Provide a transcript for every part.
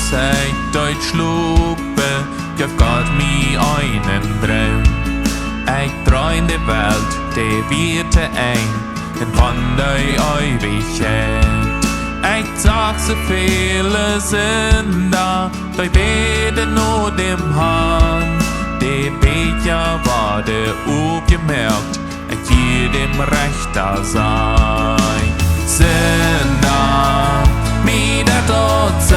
zei Deutsch lopen, jag gav mig einen dröm. Ik draai de welt, det blir till en pandag evighet. Ik zag så viele synder, de beden och dem han. Det bet jag var det ogemerkt, att ge dem rätta sei. Synder, med det åt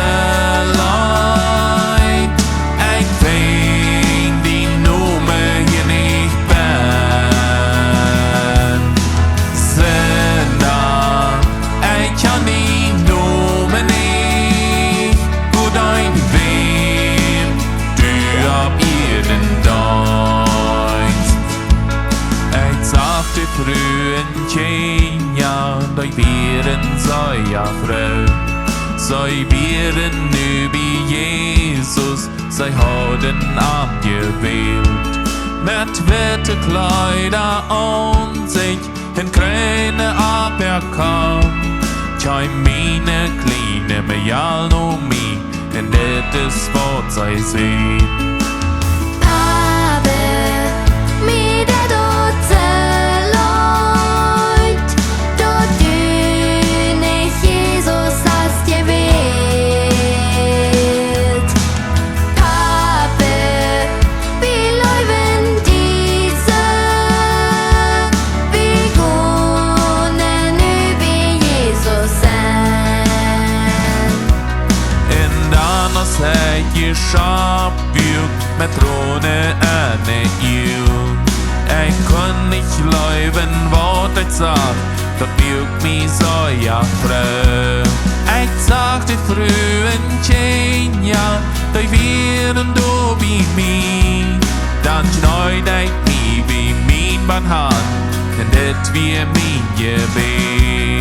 leid, ik fing din nummer hier nicht ben. Synder, ik kan din nummer nicht, wo dein wem du ab jeden deins. Ik zag de frühen tjejer, de vieren zei ja vrouw. Zij vieren nu bij Jesus, zij hadden angewählt. Met witte Kleider an sich, en kleine aberkam. Tjai meine kleine mejal no mi, en dit is wat zij sehen. Zij je schap met Rone eine Eeuw. Ik kon nicht leuven wat ik zag, dat birgt mich so ja Frau. Ik zag de frühen tjejer, die vieren do bij mij. Dan schneid ik mich wie mijn Hand, en dit wie mijn Gebet.